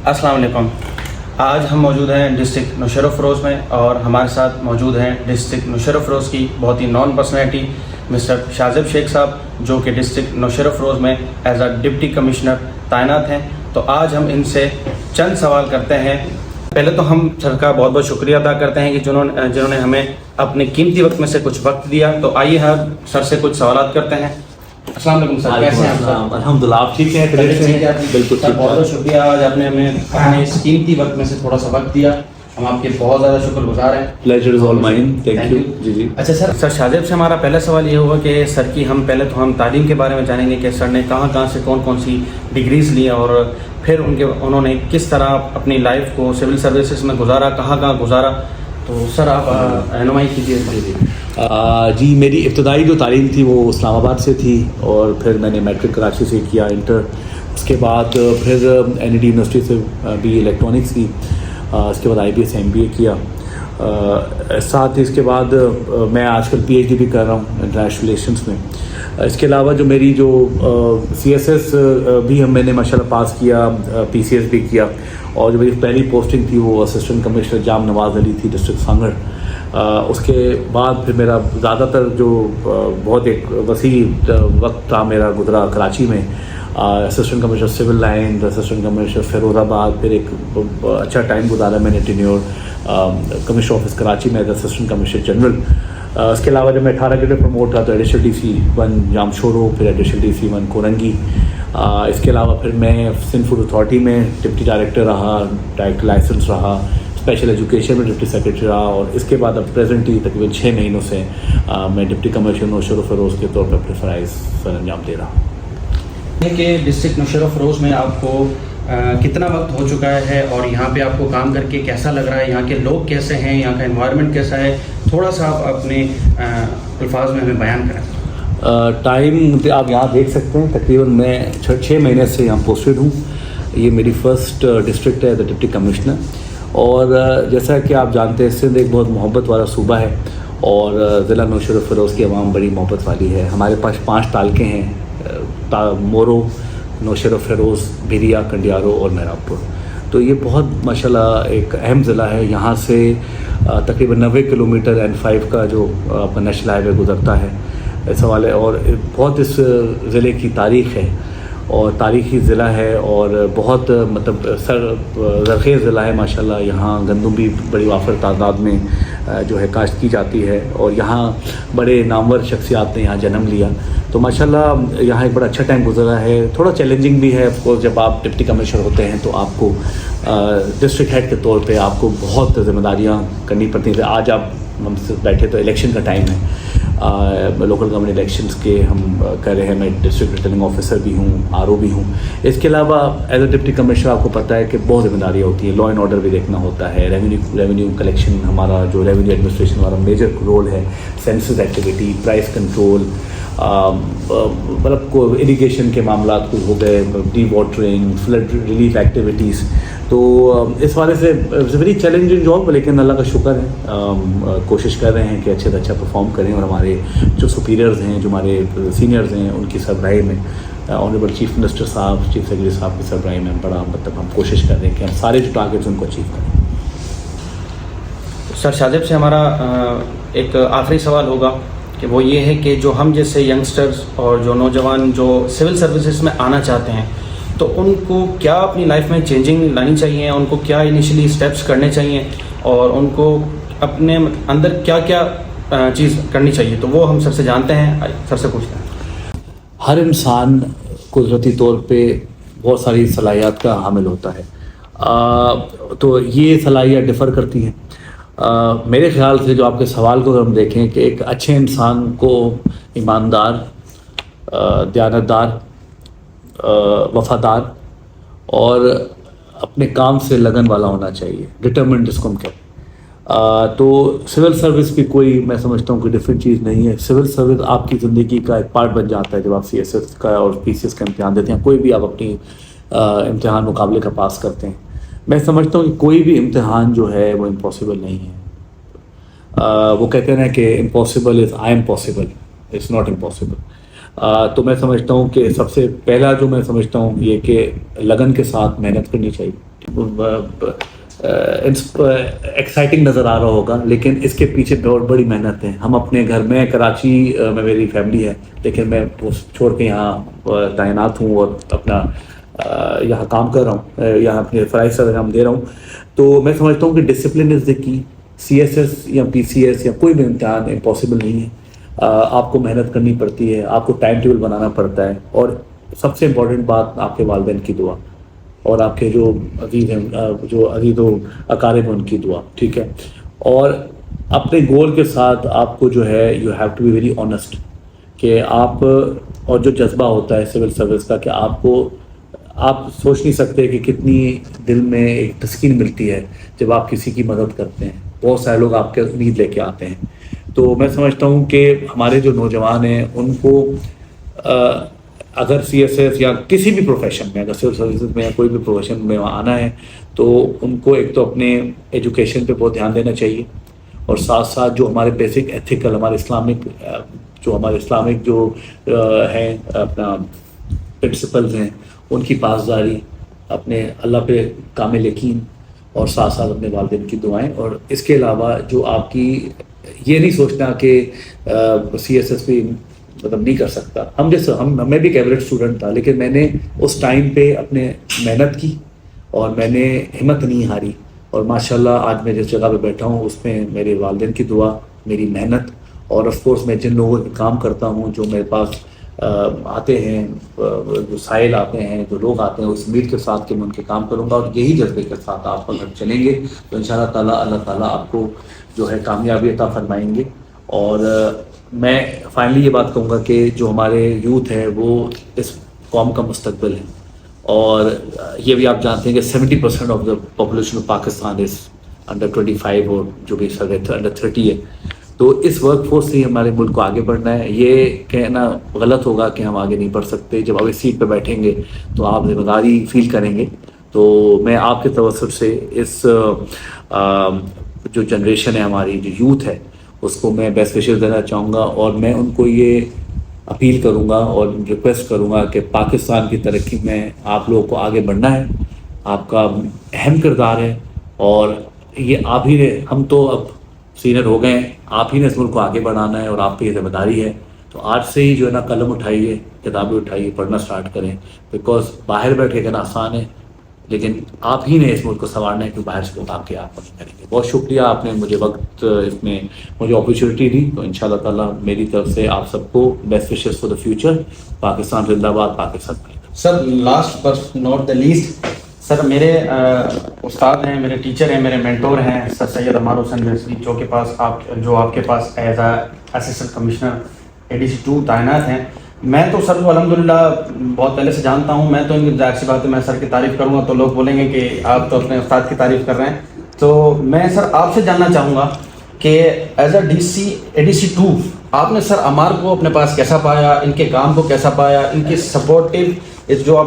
السلام علیکم. آج ہم موجود ہیں ڈسٹرکٹ نوشہر افروز میں اور ہمارے ساتھ موجود ہیں ڈسٹرکٹ نوشہر افروز کی بہت ہی نون پرسنالٹی مسٹر شاہ زیب شیخ صاحب، جو کہ ڈسٹرکٹ نوشہر افروز میں ایز اے ڈپٹی کمشنر تعینات ہیں. تو آج ہم ان سے چند سوال کرتے ہیں. پہلے تو ہم سر کا بہت بہت شکریہ ادا کرتے ہیں کہ جنہوں نے ہمیں اپنے قیمتی وقت میں سے کچھ وقت دیا. تو آئیے ہم سر سے کچھ سوالات کرتے ہیں. السلام علیکم سر، کیسے ہیں آپ؟ الحمدللہ، آپ ٹھیک ہیں؟ بالکل سر، بہت بہت شکریہ. آج آپ نے ہمیں اپنے اس قیمتی وقت میں سے تھوڑا سا وقت دیا، ہم آپ کے بہت زیادہ شکر گزار ہیں. Pleasure is all mine. Thank you. جی اچھا سر شاہ زیب سے ہمارا پہلا سوال یہ ہوگا کہ سر کی ہم پہلے تو ہم تعلیم کے بارے میں جانیں گے کہ سر نے کہاں سے کون سی ڈگریز لی اور پھر انہوں نے کس طرح اپنی لائف کو سول سروسز میں گزارا، کہاں گزارا. تو سر آپ رہنمائی کیجیے. جی، میری ابتدائی جو تعلیم تھی وہ اسلام آباد سے تھی، اور پھر میں نے میٹرک کراچی سے کیا، انٹر. اس کے بعد پھر این ای ڈی یونیورسٹی سے بی اے الیکٹرانکس کی. اس کے بعد آئی بی ایس ایم بی اے کیا. ساتھ ہی اس کے بعد میں آج کل پی ایچ ڈی بھی کر رہا ہوں انٹرنیشنل ریلیشنس میں. اس کے علاوہ جو میری جو سی ایس ایس بھی میں نے ماشاء اللہ پاس کیا، پی سی ایس بھی کیا، اور جو میری پہلی پوسٹنگ تھی وہ اسسٹنٹ کمشنر جام نواز علی تھی، ڈسٹرکٹ سانگڑ. اس کے بعد پھر میرا زیادہ تر جو بہت ایک وسیع وقت تھا میرا گزرا کراچی میں. Assistant commissioner civil line, assistant commissioner Ferozabad, پھر ایک اچھا ٹائم گزارا میں نے ٹینیور کمشنر آفس کراچی میں ایز اسسٹنٹ کمشنر جنرل. اس کے علاوہ جب میں 18 گریڈ پروموٹ تھا تو ایڈیشنل ڈی سی 1 جام شورو، پھر ایڈیشنل ڈی سی 1 کورنگی. اس کے علاوہ پھر میں سندھ فوڈ اتھارٹی میں ڈپٹی ڈائریکٹر رہا، ڈائریکٹر لائسنس رہا، اسپیشل ایجوکیشن میں ڈپٹی سیکرٹری رہا، اور اس کے بعد اب پریزنٹلی تقریباً 6 مہینوں سے میں ڈپٹی کمشنر نوشہر افروز کے طور پر اپنے فرائض سر انجام دے رہا ہوں. کہ ڈسٹرکٹ نوشہر افروز میں آپ کو کتنا وقت ہو چکا ہے اور یہاں پہ آپ کو کام کر کے کیسا لگ رہا ہے؟ یہاں کے لوگ کیسے ہیں؟ یہاں کا انوائرمنٹ کیسا ہے؟ تھوڑا سا آپ اپنے الفاظ میں ہمیں بیان کریں. ٹائم آپ یہاں دیکھ سکتے ہیں، تقریباً میں 6 مہینے سے یہاں پوسٹڈ ہوں. یہ میری فرسٹ ڈسٹرکٹ ہے ایز اے ڈپٹی کمشنر. اور جیسا کہ آپ جانتے ہیں سندھ ایک بہت محبت والا صوبہ ہے، اور ضلع نوشہر افروز کی عوام بڑی محبت والی ہے. ہمارے پاس 5 تعلقے ہیں، مورو، نوشہر افروز، بھیریا، کنڈیارو اور مہراب پور. تو یہ بہت ماشاءاللہ ایک اہم ضلع ہے. یہاں سے تقریباً 90 کلومیٹر N5 کا جو اپنا نیشنل ہائی وے گزرتا ہے اس حوالے، اور بہت اس ضلع کی تاریخ ہے اور تاریخی ضلع ہے، اور بہت مطلب زرخیز ضلع ہے ماشاءاللہ. یہاں گندم بھی بڑی وافر تعداد میں جو ہے کاشت کی جاتی ہے، اور یہاں بڑے نامور شخصیات نے یہاں جنم لیا. تو ماشاءاللہ یہاں ایک بڑا اچھا ٹائم گزرا ہے. تھوڑا چیلنجنگ بھی ہے آف کورس، جب آپ ڈپٹی کمشنر ہوتے ہیں تو آپ کو ڈسٹرکٹ ہیڈ کے طور پہ آپ کو بہت ذمہ داریاں کرنی پڑتی ہیں. آج آپ ہم سے بیٹھے تو الیکشن کا ٹائم ہے، لوکل گورنمنٹ الیکشنز کے ہم کر رہے ہیں. میں ڈسٹرکٹ ریٹرننگ آفیسر بھی ہوں، آر او بھی ہوں. اس کے علاوہ ایز اے ڈپٹی کمشنر آپ کو پتہ ہے کہ بہت ذمہ داریاں ہوتی ہیں. لا اینڈ آرڈر بھی دیکھنا ہوتا ہے، ریونیو کلیکشن ہمارا جو ریونیو ایڈمنسٹریشن ہمارا میجر رول ہے، سینسس ایکٹیویٹی، پرائس کنٹرول، مطلب اریگیشن کے معاملات کوئی ہو گئے، dewatering, flood relief activities. تو اس والے سے ویری چیلنجنگ جاب، لیکن اللہ کا شکر ہے کوشش کر رہے ہیں کہ اچھے سے اچھا پرفارم کریں. اور ہمارے جو سپیریئرز ہیں، جو ہمارے سینئرز ہیں، ان کی سربراہی میں آنریبل چیف منسٹر صاحب، چیف سیکرٹری صاحب کی سربراہی میں بڑا مطلب ہم کوشش کر رہے ہیں کہ ہم سارے جو ٹارگیٹس ان کو اچیو کریں. سر شاہ زیب سے ہمارا ایک آخری سوال ہوگا کہ وہ یہ ہے کہ جو ہم جیسے ینگسٹرز اور جو نوجوان جو سول سروسز میں آنا چاہتے ہیں، تو ان کو کیا اپنی لائف میں چینجنگ لانی چاہیے؟ ان کو کیا انیشلی اسٹیپس کرنے چاہیے اور ان کو اپنے اندر کیا کیا چیز کرنی چاہیے؟ تو وہ ہم سر سے جانتے ہیں، سر سے پوچھتے ہیں. ہر انسان قدرتی طور پہ بہت ساری صلاحیات کا حامل ہوتا ہے، تو یہ صلاحیت ڈفر کرتی ہیں. میرے خیال سے جو آپ کے سوال کو اگر ہم دیکھیں کہ ایک اچھے انسان کو ایماندار، دیانتدار، وفادار اور اپنے کام سے لگن والا ہونا چاہیے، ڈٹرمنٹ جس کو ہم کہتے ہیں. تو سول سروس بھی کوئی میں سمجھتا ہوں کہ ڈفرینٹ چیز نہیں ہے. سول سروس آپ کی زندگی کا ایک پارٹ بن جاتا ہے جب آپ سی ایس ایس کا اور پی سی ایس کا امتحان دیتے ہیں. کوئی بھی آپ اپنی امتحان مقابلے کا پاس کرتے ہیں. میں سمجھتا ہوں کہ کوئی بھی امتحان جو ہے وہ امپاسبل نہیں ہے. وہ کہتے ہیں نا کہ impossible is I am possible, it's not impossible. تو میں سمجھتا ہوں کہ سب سے پہلا جو میں سمجھتا ہوں یہ کہ لگن کے ساتھ محنت کرنی چاہیے. ایکسائٹنگ نظر آ رہا ہوگا لیکن اس کے پیچھے بہت بڑی محنت ہے. ہم اپنے گھر میں کراچی میں میری فیملی ہے لیکن میں چھوڑ کے یہاں تعینات ہوں اور اپنا یہاں کام کر رہا ہوں, یہاں اپنے فرائض سر انجام دے رہا ہوں. تو میں سمجھتا ہوں کہ ڈسپلن از دا کی. سی ایس ایس یا پی سی ایس یا کوئی بھی امتحان امپاسبل نہیں ہے. آپ کو محنت کرنی پڑتی ہے, آپ کو ٹائم ٹیبل بنانا پڑتا ہے, اور سب سے امپورٹنٹ بات آپ کے والدین کی دعا اور آپ کے جو عزیز ہیں, جو عزیز و اقارب ہیں ان کی دعا, ٹھیک ہے. اور اپنے گول کے ساتھ آپ کو جو ہے you have to be very honest کہ آپ, اور جو جذبہ ہوتا ہے سول سروس کا کہ آپ سوچ نہیں سکتے کہ کتنی دل میں ایک تسکین ملتی ہے جب آپ کسی کی مدد کرتے ہیں. بہت سارے لوگ آپ کے امید لے کے آتے ہیں. تو میں سمجھتا ہوں کہ ہمارے جو نوجوان ہیں ان کو اگر سی ایس ایس یا کسی بھی پروفیشن میں, اگر سول سروسز میں یا کوئی بھی پروفیشن میں آنا ہے تو ان کو ایک تو اپنے ایجوکیشن پہ بہت دھیان دینا چاہیے, اور ساتھ ساتھ جو ہمارے بیسک ایتھیکل ہمارے اسلامک جو ہیں اپنا پرنسپلز ہیں ان کی پاسداری, اپنے اللہ پہ کامل یقین, اور ساتھ ساتھ اپنے والدین کی دعائیں. اور اس کے علاوہ جو آپ کی یہ نہیں سوچنا کہ سی ایس ایس بھی مطلب نہیں کر سکتا. میں بھی ایک ایوریج اسٹوڈنٹ تھا لیکن میں نے اس ٹائم پہ اپنے محنت کی اور میں نے ہمت نہیں ہاری, اور ماشاءاللہ آج میں جس جگہ پہ بیٹھا ہوں اس میں میرے والدین کی دعا, میری محنت, اور آف کورس میں جن لوگوں کے کام کرتا ہوں جو میرے پاس آتے ہیں, جو سائل آتے ہیں, جو لوگ آتے ہیں, اس امید کے ساتھ کہ میں ان کے کام کروں گا, اور یہی جذبے کے ساتھ آپ اگر چلیں گے تو انشاءاللہ تعالیٰ اللہ تعالیٰ آپ کو جو ہے کامیابی عطا فرمائیں گے. اور میں فائنلی یہ بات کہوں گا کہ جو ہمارے یوتھ ہے وہ اس قوم کا مستقبل ہے, اور یہ بھی آپ جانتے ہیں کہ 70% of the population of Pakistan is under 25 اور جو بھی انڈر 30 ہے. تو اس ورک فورس سے ہی ہمارے ملک کو آگے بڑھنا ہے. یہ کہنا غلط ہوگا کہ ہم آگے نہیں بڑھ سکتے. جب آپ اس سیٹ پہ بیٹھیں گے تو آپ ذمہ داری فیل کریں گے. تو میں آپ کے توسط سے اس جو جنریشن ہے ہماری, جو یوتھ ہے, اس کو میں بیسٹ وشز دینا چاہوں گا, اور میں ان کو یہ اپیل کروں گا اور ریکویسٹ کروں گا کہ پاکستان کی ترقی میں آپ لوگوں کو آگے بڑھنا ہے. آپ کا اہم کردار ہے, اور یہ آپ ہی نے, ہم تو اب سینئر ہو گئے ہیں, آپ ہی نے اس ملک کو آگے بڑھانا ہے اور آپ کی یہ ذمہ داری ہے. تو آج سے ہی جو ہے نا قلم اٹھائیے, کتابیں اٹھائیے, پڑھنا سٹارٹ کریں. بیکاز باہر بیٹھ کے کہنا آسان ہے لیکن آپ ہی نے اس ملک کو سنوارنا ہے, کہ باہر سے اٹھا کے آپ کریں گے. بہت شکریہ, آپ نے مجھے وقت اس میں مجھے اپرچونیٹی دی. تو انشاءاللہ تعالیٰ میری طرف سے آپ سب کو best wishes for the future. Pakistan زندہ باد, Pakistan. Sir last but not the least, sir میرے استاد ہیں, میرے ٹیچر ہیں, میرے مینٹور ہیں سر سید عمار حسین رضوی, جو آپ کے پاس as a assistant commissioner ADC2 تعینات ہیں. میں تو سر کو الحمدللہ بہت پہلے سے جانتا ہوں. میں تو ان کی ظاہر سی بات ہے, میں سر کی تعریف کروں گا تو لوگ بولیں گے کہ آپ تو اپنے استاد کی تعریف کر رہے ہیں. تو میں سر آپ سے جاننا چاہوں گا کہ ایز اے ADC2 آپ نے سر عمار کو اپنے پاس کیسا پایا, ان کے کام کو کیسا پایا, ان کی سپورٹیو جو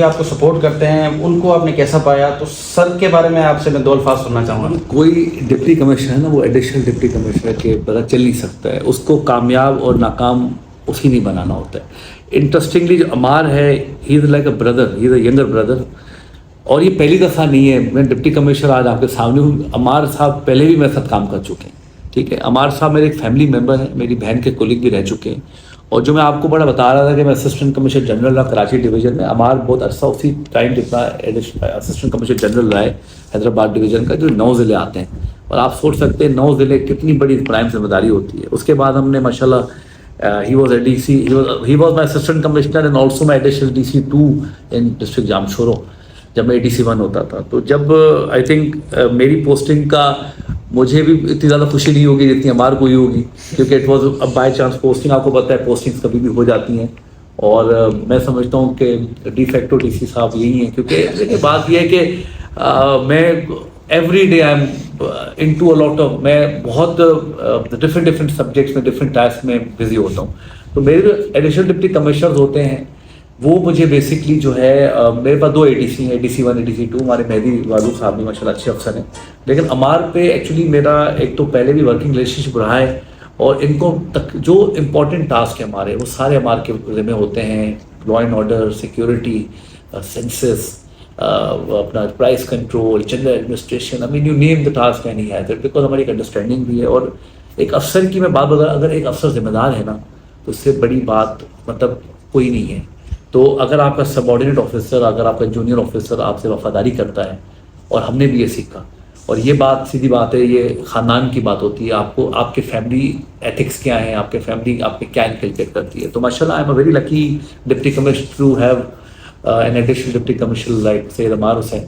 آپ کو سپورٹ کرتے ہیں ان کو آپ نے کیسا پایا. تو سر کے بارے میں آپ سے میں 2 الفاظ سننا چاہوں گا. کوئی ڈپٹی کمشنر ہے نا, وہ ایڈیشنل ڈپٹی کمشنر کے پتہ چل نہیں سکتا ہے, اس کو کامیاب اور ناکام اسی نہیں بنانا ہوتا ہے. انٹرسٹنگلی جو عمار ہے, he is like a brother, he is a younger brother. اور یہ پہلی دفعہ نہیں ہے میں ڈپٹی کمشنر آج آپ کے سامنے ہوں. عمار صاحب پہلے بھی میرے ساتھ کام کر چکے ہیں, ٹھیک ہے. عمار صاحب میرے ایک فیملی ممبر ہیں, میری بہن کے کولیگ بھی رہ چکے ہیں. اور جو میں آپ کو بڑا بتا رہا تھا کہ میں اسسٹنٹ کمشنر جنرل رہا کراچی ڈویژن میں, عمار بہت عرصہ اسی ٹائم جتنا اسسٹنٹ کمشنر جنرل رہا ہے حیدرآباد ڈویژن کا, جو 9 ضلع آتے ہیں. اور آپ سوچ سکتے ہیں 9 ضلع کتنی بڑی پرائم ذمہ داری ہوتی ہے. اس کے بعد ہم نے ماشاءاللہ he was my assistant commissioner and also my additional DC2 in district Jamshoro جب میں ADC1 ہوتا تھا. تو جب آئی تھنک میری پوسٹنگ کا مجھے بھی اتنی زیادہ خوشی نہیں ہوگی جتنی عمار کو ہی ہوگی, کیونکہ it was by chance posting. آپ کو پتہ ہے پوسٹنگس کبھی بھی ہو جاتی ہیں, اور میں سمجھتا ہوں کہ ڈی فیکٹو DC صاحب یہی ہیں. کیونکہ بات یہ ہے کہ میں every day I am into a lot of, میں بہت ڈفرینٹ سبجیکٹس میں ڈفرینٹ ٹاسک میں بزی ہوتا ہوں. تو میرے ایڈیشنل ڈپٹی کمشنرز ہوتے ہیں, وہ مجھے بیسکلی جو ہے میرے پاس 2 ADC ہیں, ADC1 ADC2. ہمارے مہدی والو صاحب بھی ماشاءاللہ اچھے افسر ہیں. لیکن عمار پہ ایکچولی میرا ایک تو پہلے بھی ورکنگ ریلیشن شپ رہا ہے, اور ان کو جو امپورٹنٹ ٹاسک ہیں ہمارے وہ سارے ہمارے کے ذمہ ہوتے ہیں. Law and order, security, census, اپنا price control, general administration, I mean you name the task and he has it, because ہماری ایک انڈرسٹینڈنگ بھی ہے. اور ایک افسر کی میں بات بتا, اگر ایک افسر ذمہ دار ہے نا تو اس سے بڑی بات مطلب کوئی نہیں ہے. تو اگر آپ کا سب آرڈینیٹ آفیسر, اگر آپ کا جونیئر آفیسر آپ سے وفاداری کرتا ہے, اور ہم نے بھی یہ سیکھا, اور یہ بات سیدھی بات ہے, یہ خاندان کی بات ہوتی ہے. آپ کو آپ کے فیملی ایتھکس کیا ہیں, آپ کے فیملی آپ کے کیا انکلکیٹ کرتی ہے. تو ماشاء اللہ I am a very lucky deputy commissioner to have an additional deputy commissioner like Sayyid Amar Hussain.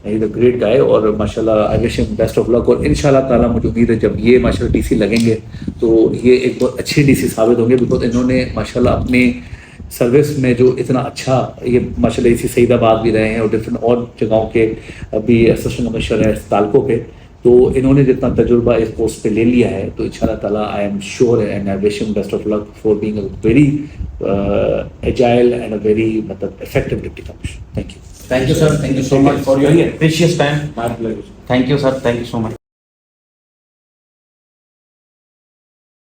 He's a great guy, اور ماشاء اللہ I wish him best of luck. اور ان شاء اللہ تعالیٰ مجھے امید ہے جب یہ ماشاء اللہ ڈی سی لگیں گے تو یہ ایک بہت اچھے ڈی سی ثابت ہوں گے, بیکاز انہوں نے ماشاء اللہ اپنی سروس میں جو اتنا اچھا, یہ ماشاء اللہ اسی سعید آباد بھی رہے ہیں اور ڈفرینٹ اور جگہوں کے ابھی اسسٹنٹ کمشنر ہیں تعلقوں کے, تو انہوں نے جتنا تجربہ اس پوسٹ پہ لے لیا ہے, تو ان شاء اللہ تعالیٰ I am sure and I wish him best of luck for being a very agile and a very مطلب effective deputy commissioner. Thank you. Thank you, sir. Thank you so much for your precious time. My pleasure. Thank you, sir. Thank you so much.